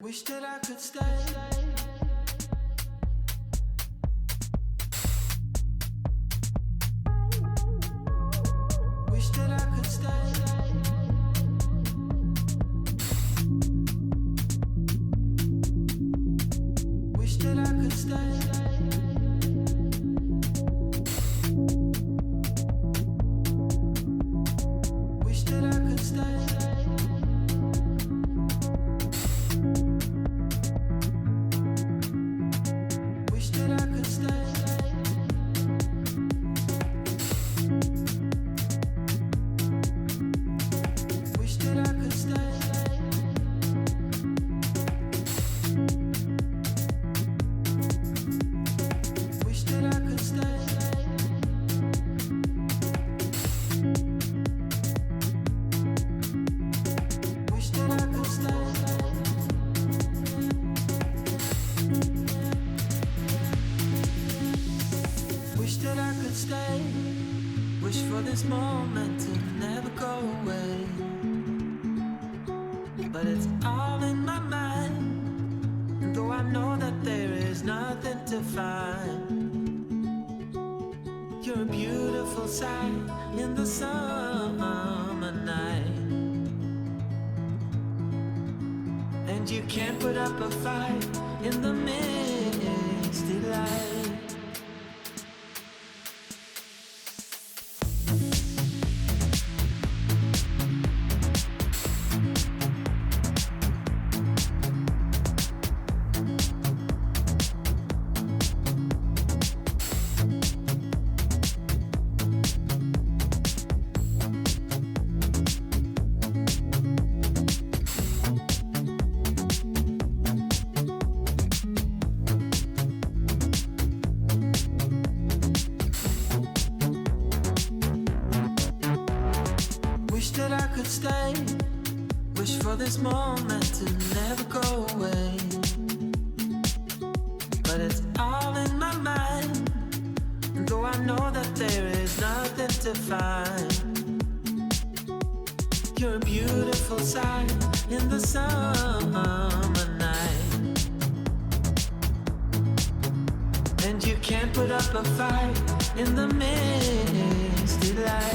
Wish that I could stay. Wish that I could stay. Wish that I could stay. Wish that I could stay. Wish that I could stay. Wish that I could stay. Wish that I could stay. Wish that I could stay. Wish that I could stay. Wish for this moment to never go away. But it's all in my mind. And though I know that there is nothing to find, you're a beautiful sight in the summer night. And you can't put up a fight in the misty light. Wish that I could stay. Wish for this moment to never go away. But it's all in my mind. And though I know that there is nothing to find, you're a beautiful sight in the summer night. And you can't put up a fight in the misty light.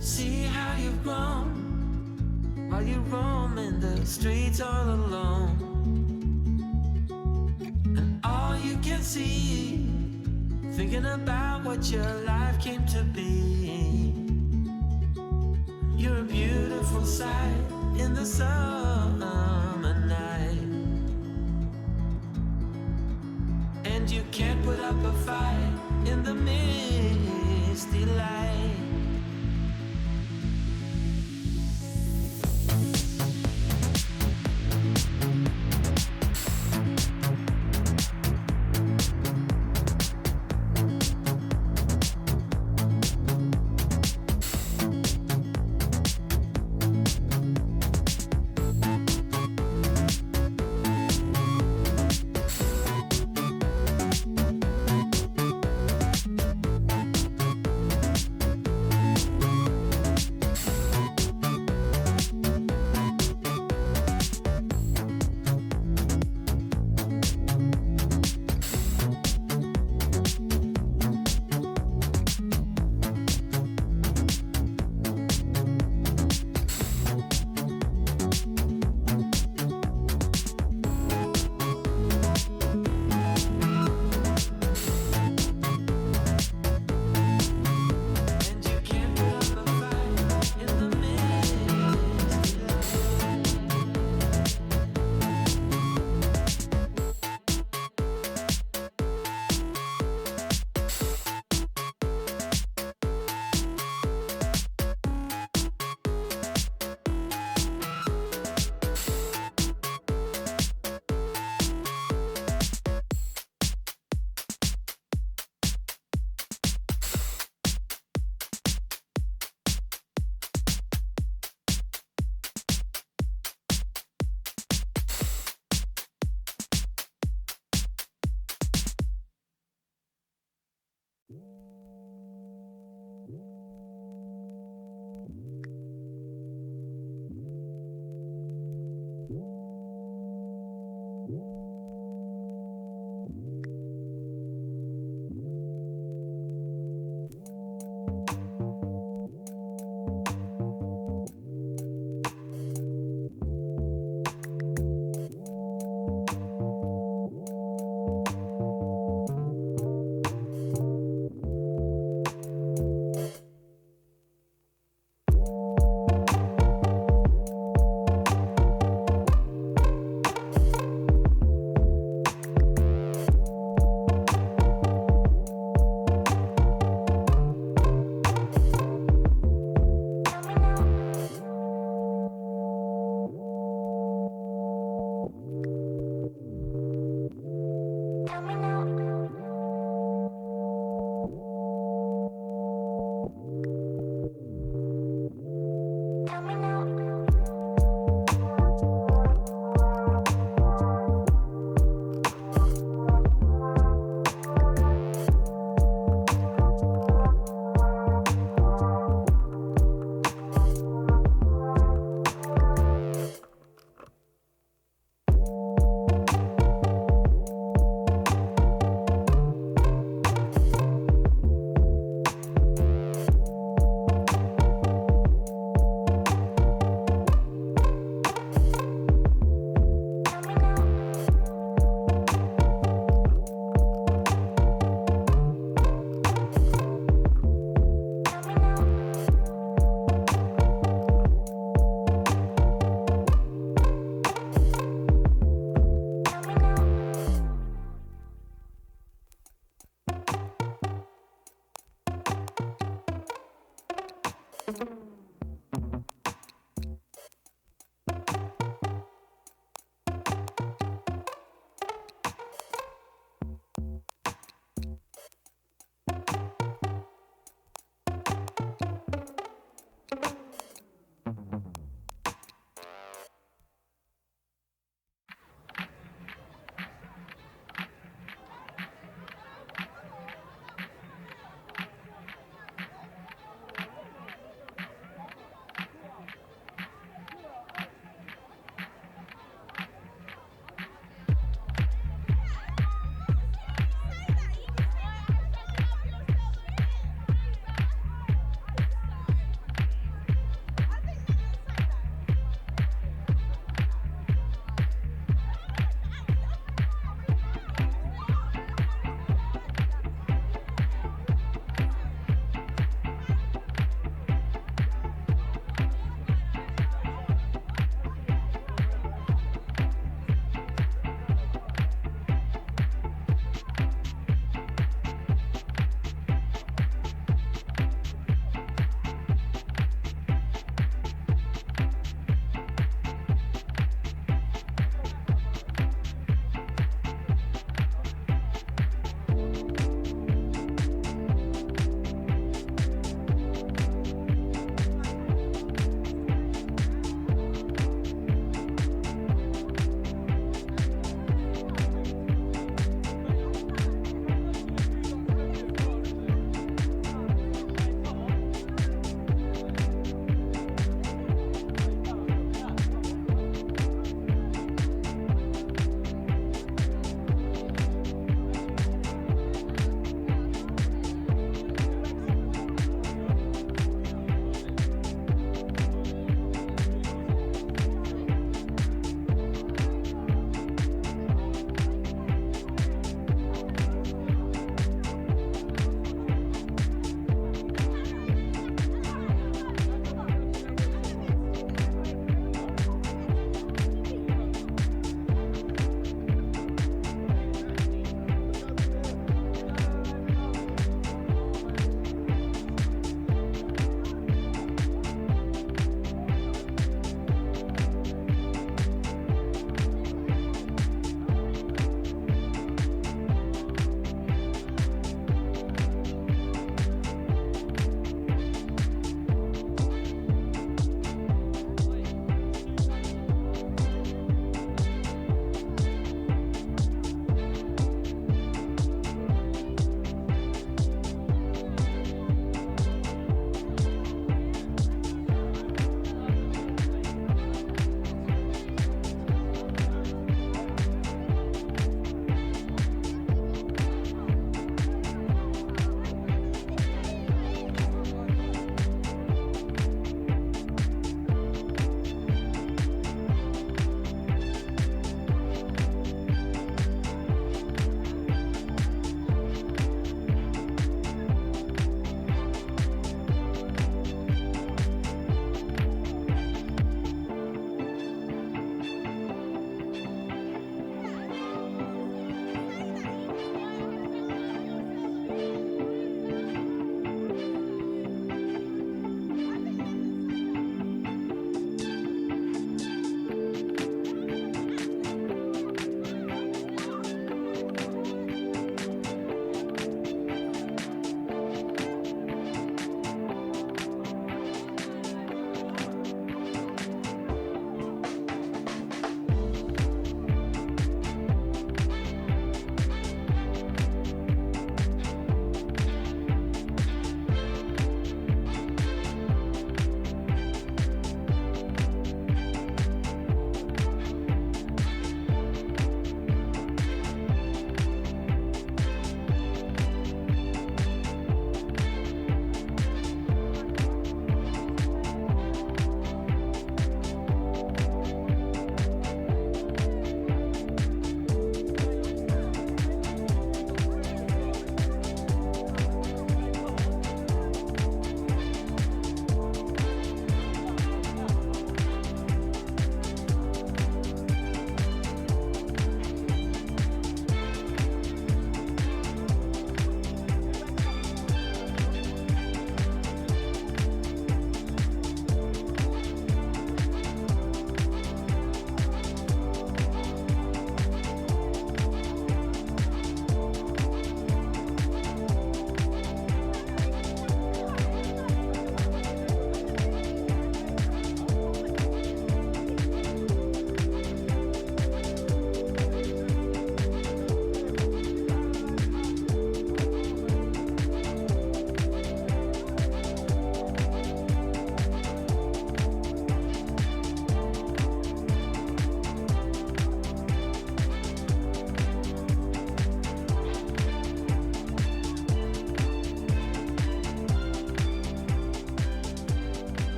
See how you've grown while you roam in the streets all alone. And all you can see, thinking about what your life came to be. You're a beautiful sight in the summer night. And you can't put up a fight in the misty light.